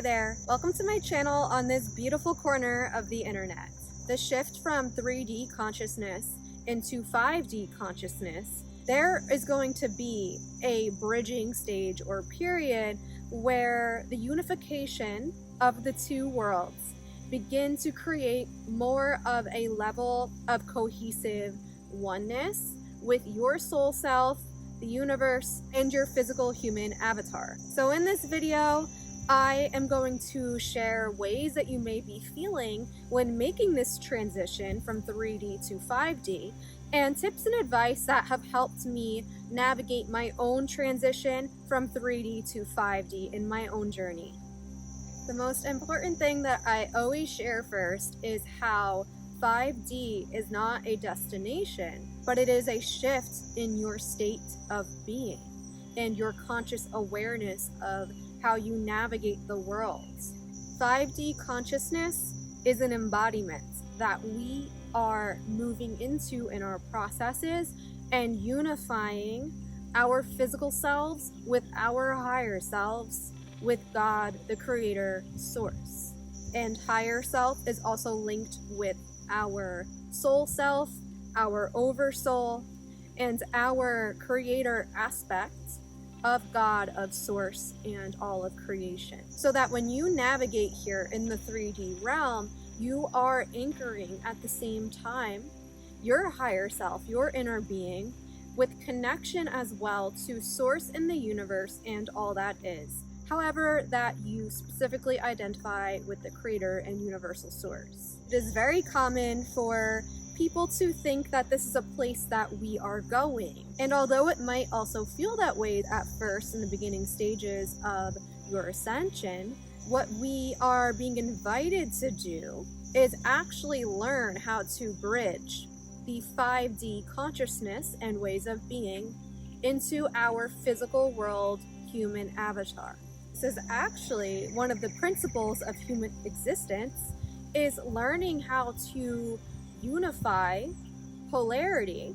there, welcome to my channel on this beautiful corner of the internet. The shift from 3D consciousness into 5D consciousness, there is going to be a bridging stage or period where the unification of the two worlds begin to create more of a level of cohesive oneness with your soul self, the universe, and your physical human avatar. So in this video, I am going to share ways that you may be feeling when making this transition from 3D to 5D, and tips and advice that have helped me navigate my own transition from 3D to 5D in my own journey. The most important thing that I always share first is how 5D is not a destination, but it is a shift in your state of being and your conscious awareness of how you navigate the world. 5D consciousness is an embodiment that we are moving into in our processes and unifying our physical selves with our higher selves, with God, the creator, source. And higher self is also linked with our soul self, our oversoul, and our creator aspect of God, of source, and all of creation. So that when you navigate here in the 3D realm, you are anchoring at the same time your higher self, your inner being, with connection as well to source in the universe and all that is. However, that you specifically identify with the creator and universal source. It is very common for people to think that this is a place that we are going. And although it might also feel that way at first in the beginning stages of your ascension, what we are being invited to do is actually learn how to bridge the 5D consciousness and ways of being into our physical world human avatar. This is actually one of the principles of human existence, is learning how to unify polarity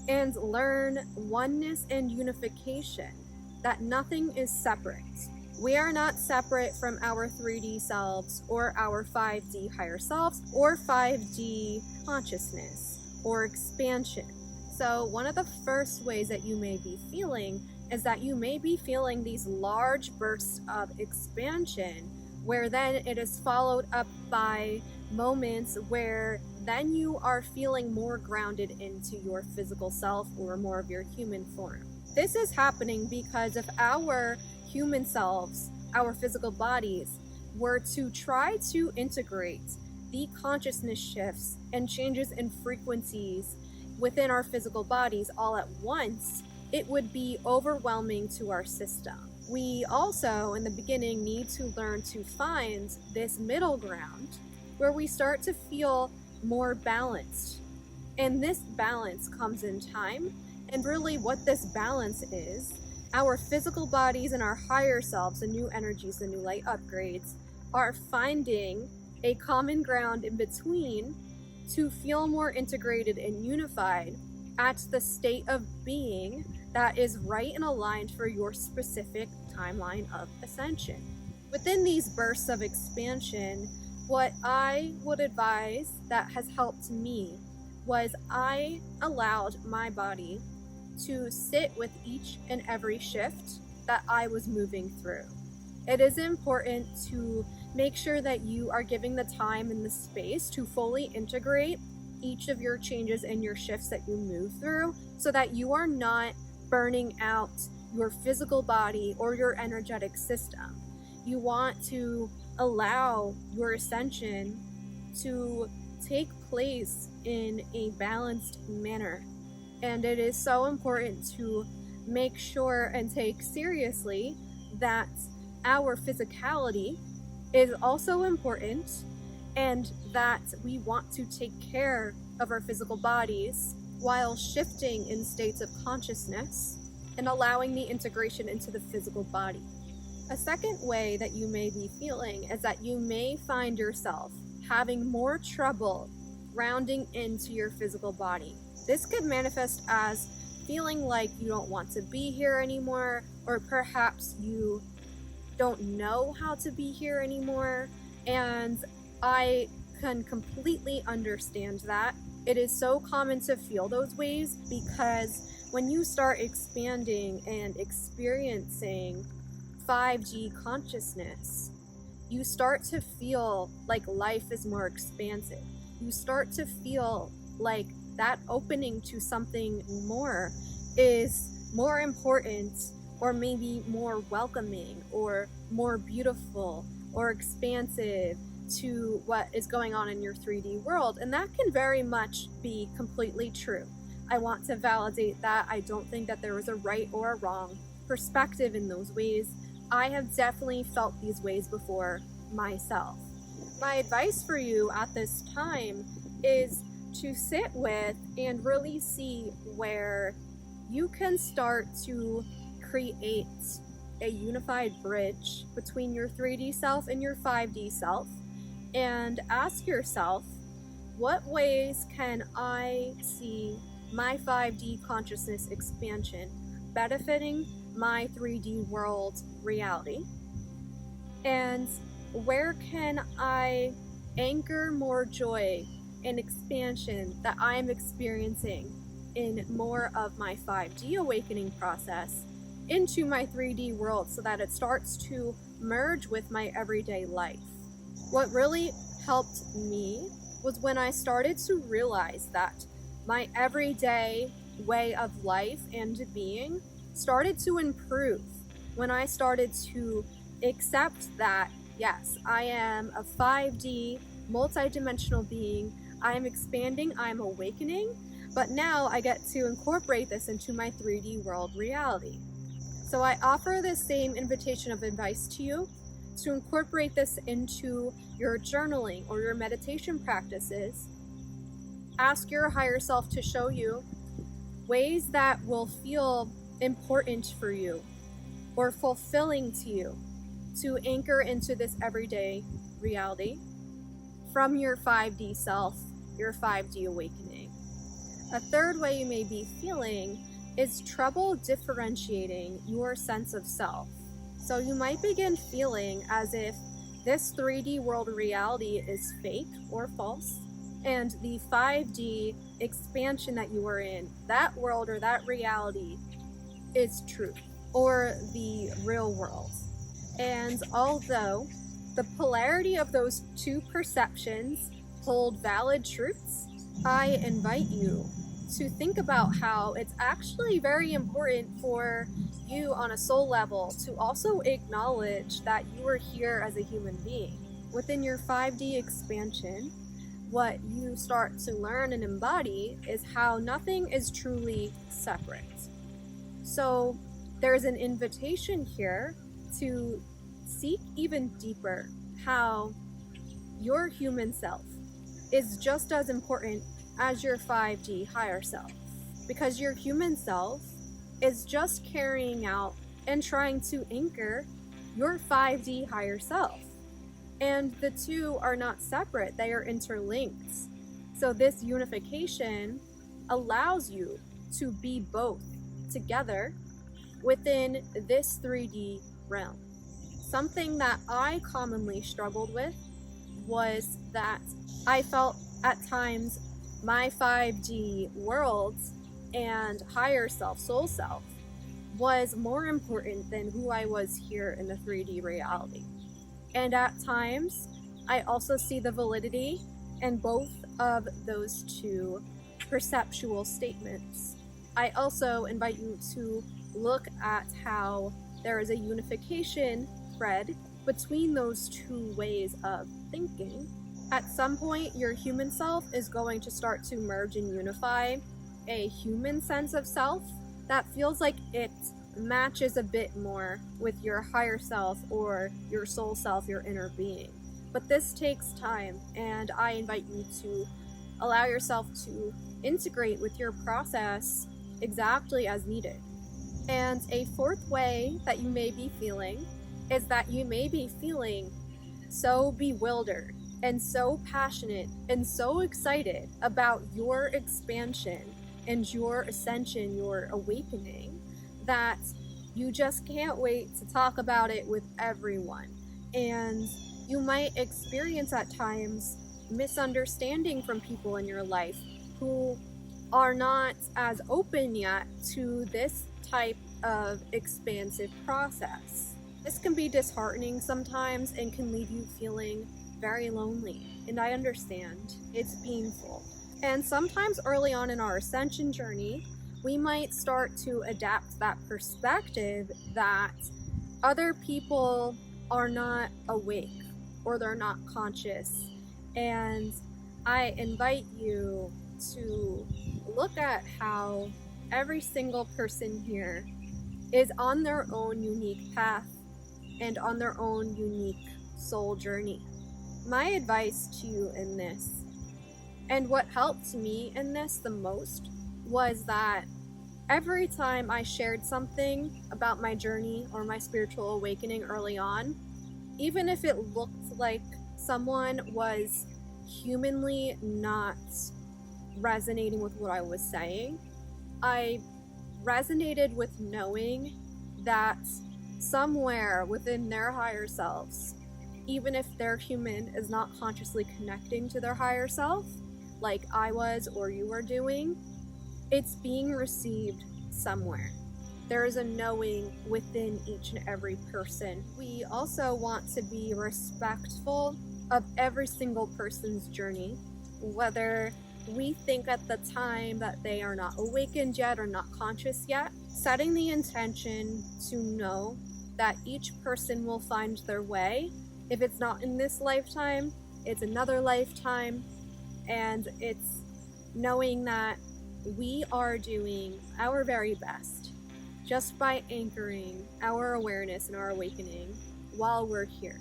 and learn oneness and unification, that nothing is separate. We are not separate from our 3D selves or our 5D higher selves or 5D consciousness or expansion. So one of the first ways that you may be feeling is that you may be feeling these large bursts of expansion, where then it is followed up by moments where then you are feeling more grounded into your physical self or more of your human form. This is happening because if our human selves, our physical bodies, were to try to integrate the consciousness shifts and changes in frequencies within our physical bodies all at once, it would be overwhelming to our system. We also, in the beginning, need to learn to find this middle ground where we start to feel more balanced. And this balance comes in time. And really what this balance is, our physical bodies and our higher selves, the new energies, the new light upgrades, are finding a common ground in between to feel more integrated and unified at the state of being that is right and aligned for your specific timeline of ascension. Within these bursts of expansion, what I would advise that has helped me was I allowed my body to sit with each and every shift that I was moving through. It is important to make sure that you are giving the time and the space to fully integrate each of your changes and your shifts that you move through, so that you are not burning out your physical body or your energetic system. You want to allow your ascension to take place in a balanced manner. And it is so important to make sure and take seriously that our physicality is also important, and that we want to take care of our physical bodies while shifting in states of consciousness and allowing the integration into the physical body. A second way that you may be feeling is that you may find yourself having more trouble grounding into your physical body. This could manifest as feeling like you don't want to be here anymore, or perhaps you don't know how to be here anymore. And I can completely understand that. It is so common to feel those ways because when you start expanding and experiencing 5D consciousness, you start to feel like life is more expansive. You start to feel like that opening to something more is more important, or maybe more welcoming, or more beautiful, or expansive to what is going on in your 3D world. And that can very much be completely true. I want to validate that. I don't think that there is a right or a wrong perspective in those ways. I have definitely felt these ways before myself. My advice for you at this time is to sit with and really see where you can start to create a unified bridge between your 3D self and your 5D self, and ask yourself, what ways can I see my 5D consciousness expansion benefiting my 3D world reality? And where can I anchor more joy and expansion that I'm experiencing in more of my 5D awakening process into my 3D world so that it starts to merge with my everyday life? What really helped me was when I started to realize that my everyday way of life and being started to improve when I started to accept that, yes, I am a 5D multidimensional being. I am expanding, I'm awakening, but now I get to incorporate this into my 3D world reality. So I offer this same invitation of advice to you to incorporate this into your journaling or your meditation practices. Ask your higher self to show you ways that will feel important for you or fulfilling to you to anchor into this everyday reality from your 5D self, your 5D awakening. A third way you may be feeling is trouble differentiating your sense of self. So you might begin feeling as if this 3D world reality is fake or false, and the 5D expansion that you are in, that world or that reality, is truth, or the real world. And although the polarity of those two perceptions hold valid truths, I invite you to think about how it's actually very important for you on a soul level to also acknowledge that you are here as a human being. Within your 5D expansion, what you start to learn and embody is how nothing is truly separate. So there's an invitation here to seek even deeper how your human self is just as important as your 5D higher self, because your human self is just carrying out and trying to anchor your 5D higher self. And the two are not separate, they are interlinked. So this unification allows you to be both together within this 3D realm. Something that I commonly struggled with was that I felt at times my 5D world and higher self, soul self, was more important than who I was here in the 3D reality. And at times, I also see the validity in both of those two perceptual statements. I also invite you to look at how there is a unification thread between those two ways of thinking. At some point, your human self is going to start to merge and unify a human sense of self that feels like it matches a bit more with your higher self or your soul self, your inner being. But this takes time, and I invite you to allow yourself to integrate with your process exactly as needed. And a fourth way that you may be feeling is that you may be feeling so bewildered and so passionate and so excited about your expansion and your ascension, your awakening, that You just can't wait to talk about it with everyone. And you might experience at times misunderstanding from people in your life who are not as open yet to this type of expansive process. This can be disheartening sometimes and can leave you feeling very lonely. And I understand, it's painful. And sometimes early on in our ascension journey, we might start to adapt that perspective that other people are not awake or they're not conscious. And I invite you to look at how every single person here is on their own unique path and on their own unique soul journey. My advice to you in this, and what helped me in this the most, was that every time I shared something about my journey or my spiritual awakening early on, even if it looked like someone was humanly not resonating with what I was saying, I resonated with knowing that somewhere within their higher selves, even if their human is not consciously connecting to their higher self, like I was or you were doing, it's being received somewhere. There is a knowing within each and every person. We also want to be respectful of every single person's journey, whether we think at the time that they are not awakened yet or not conscious yet, setting the intention to know that each person will find their way. If it's not in this lifetime, it's another lifetime, and it's knowing that we are doing our very best just by anchoring our awareness and our awakening while we're here.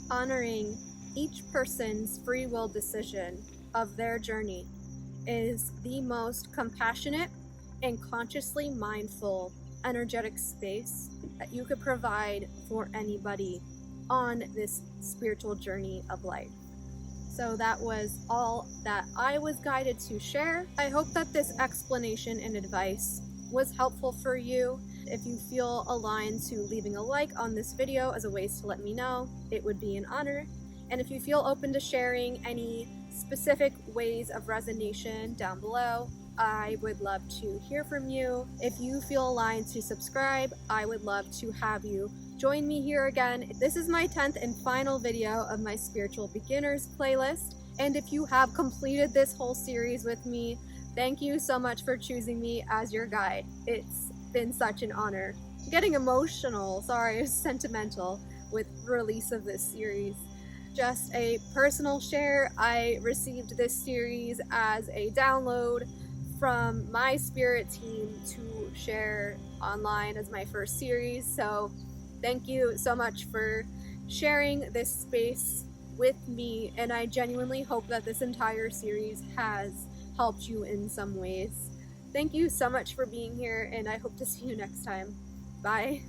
Honoring each person's free will decision of their journey is the most compassionate and consciously mindful energetic space that you could provide for anybody on this spiritual journey of life. So that was all that I was guided to share. I hope that this explanation and advice was helpful for you. If you feel aligned to leaving a like on this video as a way to let me know, it would be an honor. And if you feel open to sharing any specific ways of resonation down below, I would love to hear from you. If you feel aligned to subscribe, I would love to have you join me here again. This is my 10th and final video of my Spiritual Beginners playlist. And if you have completed this whole series with me, thank you so much for choosing me as your guide. It's been such an honor. I'm getting emotional, sorry, sentimental with release of this series. Just a personal share, I received this series as a download from my spirit team to share online as my first series. So thank you so much for sharing this space with me, and I genuinely hope that this entire series has helped you in some ways. Thank you so much for being here, and I hope to see you next time. Bye.